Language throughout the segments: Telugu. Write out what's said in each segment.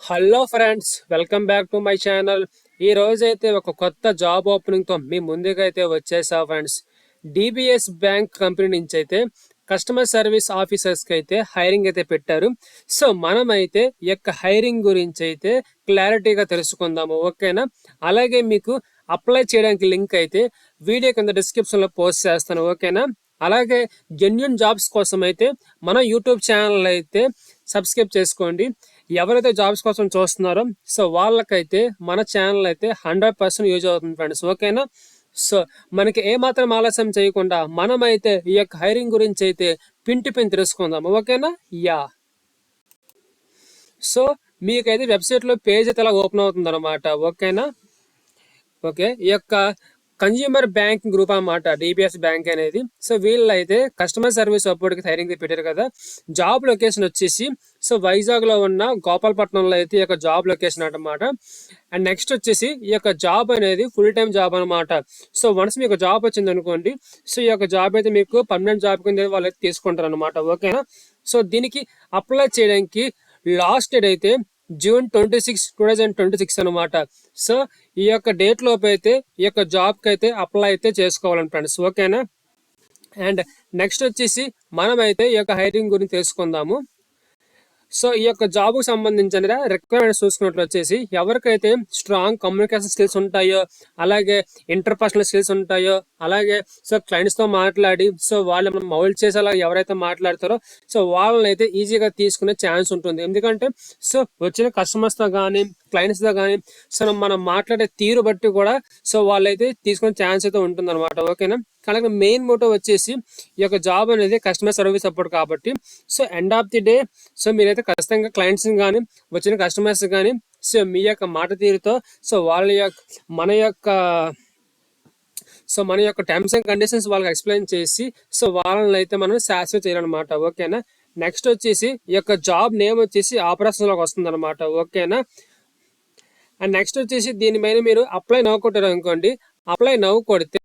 Hello friends, welcome back to my channel. ఈ రోజైతే ఒక కొత్త జాబ్ ఓపెనింగ్తో మీ ముందుకైతే వచ్చేసా ఫ్రెండ్స్. డిబిఎస్ బ్యాంక్ కంపెనీ నుంచి అయితే కస్టమర్ సర్వీస్ ఆఫీసర్స్కి అయితే హైరింగ్ అయితే పెట్టారు. సో మనమైతే ఈ యొక్క హైరింగ్ గురించి అయితే క్లారిటీగా తెలుసుకుందాము, ఓకేనా? అలాగే మీకు అప్లై చేయడానికి లింక్ అయితే వీడియో కింద డిస్క్రిప్షన్లో పోస్ట్ చేస్తాను, ఓకేనా? అలాగే జెన్యూన్ జాబ్స్ కోసం అయితే మన యూట్యూబ్ ఛానల్ అయితే సబ్స్క్రైబ్ చేసుకోండి. ఎవరైతే జాబ్స్ కోసం చూస్తున్నారో సో వాళ్ళకైతే మన ఛానల్ అయితే 100% యూజ్ అవుతుంది ఫ్రెండ్స్, ఓకేనా? సో మనకి ఏమాత్రం ఆలస్యం చేయకుండా మనమైతే ఈ యొక్క హైరింగ్ గురించి అయితే పిన్ తెలుసుకుందాం, ఓకేనా? సో మీకైతే వెబ్సైట్లో పేజ్ అయితే ఇలా ఓపెన్ అవుతుంది అనమాట, ఓకేనా? ఓకే, ఈ యొక్క కన్జ్యూమర్ బ్యాంక్ గ్రూప్ అన్నమాట డిబిఎస్ బ్యాంక్ అనేది. సో వీళ్ళు అయితే కస్టమర్ సర్వీస్ సపోర్ట్కి హైరింగ్ పెట్టారు కదా. జాబ్ లొకేషన్ వచ్చేసి సో వైజాగ్లో ఉన్న గోపాలపట్నంలో అయితే ఈ యొక్క జాబ్ లొకేషన్ అనమాట. అండ్ నెక్స్ట్ వచ్చేసి ఈ యొక్క జాబ్ అనేది ఫుల్ టైం జాబ్ అనమాట. సో వన్స్ మీకు జాబ్ వచ్చింది అనుకోండి, సో ఈ యొక్క జాబ్ అయితే మీకు పర్మనెంట్ జాబ్ కింద వాళ్ళు అయితే తీసుకుంటారు అనమాట, ఓకేనా? సో దీనికి అప్లై చేయడానికి లాస్ట్ డేట్ అయితే June 26, 2026 అనమాట. సో ఈ యొక్క డేట్ లోపు అయితే ఈ యొక్క జాబ్కి అయితే అప్లై అయితే చేసుకోవాలని ఫ్రెండ్స్, ఓకేనా? అండ్ నెక్స్ట్ వచ్చేసి మనమైతే ఈ యొక్క హైరింగ్ గురించి తెలుసుకుందాము. సో ఈ యొక్క జాబ్కి సంబంధించిన రిక్వైర్మెంట్స్ చూసుకున్నట్లు వచ్చేసి ఎవరికైతే స్ట్రాంగ్ కమ్యూనికేషన్ స్కిల్స్ ఉంటాయో, అలాగే ఇంటర్పర్సనల్ స్కిల్స్ ఉంటాయో, అలాగే సో క్లయింట్స్తో మాట్లాడి సో వాళ్ళు మౌల్డ్ చేసేలా ఎవరైతే మాట్లాడతారో సో వాళ్ళని అయితే ఈజీగా తీసుకునే ఛాన్స్ ఉంటుంది. ఎందుకంటే సో వచ్చిన కస్టమర్స్తో కానీ క్లయింట్స్తో కానీ సో మనం మాట్లాడే తీరు బట్టి కూడా సో వాళ్ళైతే తీసుకునే ఛాన్స్ అయితే ఉంటుంది అనమాట, ఓకేనా? అలాగే మెయిన్ మోటో వచ్చేసి ఈ యొక్క జాబ్ అనేది కస్టమర్ సర్వీస్ సపోర్ట్ కాబట్టి so end of the day so మీరైతే ఖచ్చితంగా క్లయింట్స్ని కానీ వచ్చిన కస్టమర్స్ కానీ సో మీ యొక్క మాట తీరుతో సో వాళ్ళ యొక్క మన యొక్క టర్మ్స్ అండ్ కండిషన్స్ వాళ్ళకి ఎక్స్ప్లెయిన్ చేసి సో వాళ్ళని అయితే మనం సాటిస్ఫై చేయాలన్నమాట, ఓకేనా? నెక్స్ట్ వచ్చేసి ఈ యొక్క జాబ్ నేమ్ వచ్చేసి ఆపరేషన్లోకి వస్తుంది అనమాట, ఓకేనా? అండ్ నెక్స్ట్ వచ్చేసి దీని మీద మీరు అప్లై నవ్వు కొట్టారు అనుకోండి. అప్లై నవ్వు కొడితే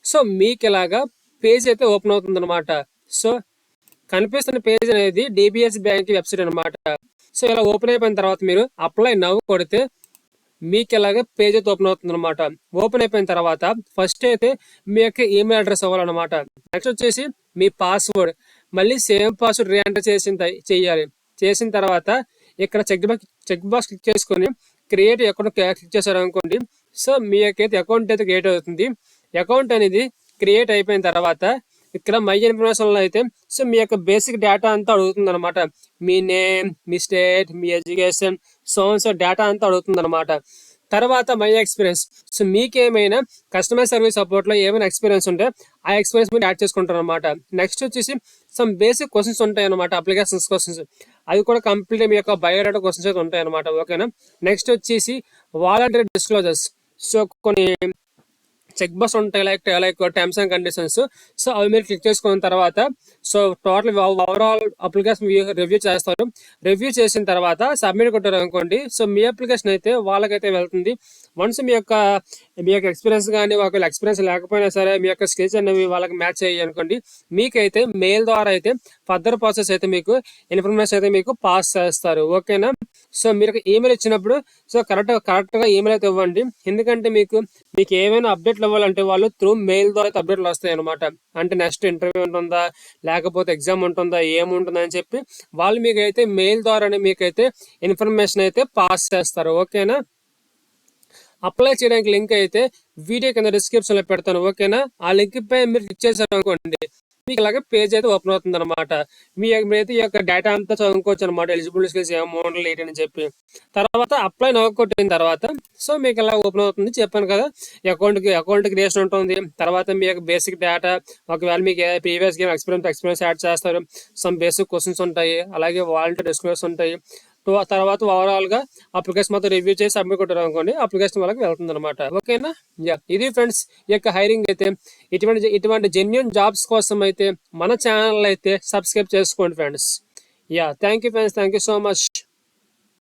సో మీకు ఇలాగా పేజ్ అయితే ఓపెన్ అవుతుంది అనమాట. సో కనిపిస్తున్న పేజ్ అనేది డిబిఎస్ బ్యాంక్ వెబ్సైట్ అనమాట. సో ఇలా ఓపెన్ అయిపోయిన తర్వాత మీరు అప్లై నవ్వు కొడితే మీకు ఇలాగే పేజ్ అయితే ఓపెన్ అవుతుంది అనమాట. ఓపెన్ అయిపోయిన తర్వాత ఫస్ట్ అయితే మీ యొక్క ఈమెయిల్ అడ్రస్ అవ్వాలన్నమాట. నెక్స్ట్ వచ్చేసి మీ పాస్వర్డ్ మళ్ళీ సేమ్ పాస్వర్డ్ రీఎంటర్ చేయాలి. చేసిన తర్వాత ఇక్కడ చెక్ బాక్స్ క్లిక్ చేసుకొని క్రియేట్ అకౌంట్ క్లిక్ చేశారు అనుకోండి. సో మీ యొక్క అకౌంట్ అయితే క్రియేట్ అవుతుంది. అకౌంట్ అనేది క్రియేట్ అయిపోయిన తర్వాత ఇక్కడ మై ఇన్ఫర్మేషన్లో అయితే సో మీ యొక్క బేసిక్ డేటా అంతా అడుగుతుంది అనమాట. మీ నేమ్, మీ స్టేట్, మీ ఎడ్యుకేషన్, సో డేటా అంతా అడుగుతుంది అనమాట. తర్వాత మై ఎక్స్పీరియన్స్, సో మీకేమైనా కస్టమర్ సర్వీస్ సపోర్ట్లో ఏమైనా ఎక్స్పీరియన్స్ ఉంటే ఆ ఎక్స్పీరియన్స్ మీరు యాడ్ చేసుకుంటారు అనమాట. నెక్స్ట్ వచ్చేసి సమ్ బేసిక్ క్వశ్చన్స్ ఉంటాయి అనమాట, అప్లికేషన్స్ క్వశ్చన్స్. అవి కూడా కంప్లీట్ మీ యొక్క బయోడేటా క్వశ్చన్స్ అయితే ఉంటాయి అనమాట, ఓకేనా? నెక్స్ట్ వచ్చేసి వాలంటరీ డిస్క్లోజర్స్, సో కొన్ని చెక్ బాక్స్ ఉంటాయి like terms and conditions. So అవి మీరు క్లిక్ చేసుకున్న తర్వాత so total overall application review చేస్తారు. రివ్యూ చేసిన తర్వాత సబ్మిట్ కొట్టారు అనుకోండి. సో మీ అప్లికేషన్ అయితే వాళ్ళకైతే వెళ్తుంది. వన్స్ మీ యొక్క ఎక్స్పీరియన్స్ కానీ ఒకవేళ ఎక్స్పీరియన్స్ లేకపోయినా సరే మీ యొక్క స్కిల్స్ అనేవి వాళ్ళకి మ్యాచ్ అయ్యాయి అనుకోండి, మీకైతే మెయిల్ ద్వారా అయితే ఫర్దర్ ప్రాసెస్ అయితే మీకు ఇన్ఫర్మేషన్ అయితే మీకు పాస్ చేస్తారు, ఓకేనా? సో మీరు ఈమెయిల్ ఇచ్చినప్పుడు సో కరెక్ట్గా ఈమెయిల్ అయితే ఇవ్వండి. ఎందుకంటే మీకు ఏమైనా అప్డేట్లు ఇవ్వాలంటే వాళ్ళు త్రూ మెయిల్ ద్వారా అయితే అప్డేట్లు వస్తాయి అనమాట. అంటే నెక్స్ట్ ఇంటర్వ్యూ ఉంటుందా లేకపోతే ఎగ్జామ్ ఉంటుందా ఏముంటుందా అని చెప్పి వాళ్ళు మీకైతే మెయిల్ ద్వారానే మీకైతే ఇన్ఫర్మేషన్ అయితే పాస్ చేస్తారు, ఓకేనా? అప్లై చేయడానికి లింక్ అయితే వీడియో కింద డిస్క్రిప్షన్లో పెడతాను, ఓకేనా? ఆ లింక్ పై మీరు క్లిక్ చేశారు అనుకోండి, మీకు ఇలాగే పేజ్ అయితే ఓపెన్ అవుతుంది అనమాట. మీరైతే ఈ యొక్క డేటా అంతా చదువుకోవచ్చు అనమాట. ఎలిజిబుల్ స్కిల్స్ అమౌంట్ ఏంటి అని చెప్పి తర్వాత అప్లై నవ్వుకొట్టిన తర్వాత సో మీకు ఇలా ఓపెన్ అవుతుంది. చెప్పాను కదా, అకౌంట్ క్రియేషన్ ఉంటుంది. తర్వాత మీ యొక్క బేసిక్ డేటా, ఒకవేళ మీకు ప్రీవియస్ గేమ్ ఎక్స్పీరియన్స్ యాడ్ చేస్తారు. సమ్ బేసిక్ క్వశ్చన్స్ ఉంటాయి, అలాగే వాలంటీర్ డిస్క్లోజర్స్ ఉంటాయి. తర్వాత ఓవరాల్గా అప్లికేషన్ మొత్తం రివ్యూ చేసి సబ్మిట్ కొట్టారు అనుకోండి, అప్లికేషన్ వాళ్ళకి వెళ్తుంది అనమాట, ఓకేనా? ఇది ఫ్రెండ్స్ ఈ యొక్క హైరింగ్ అయితే. ఇటువంటి జెన్యూన్ జాబ్స్ కోసం అయితే మన ఛానల్ అయితే సబ్స్క్రైబ్ చేసుకోండి friends. Thank you friends, thank you so much.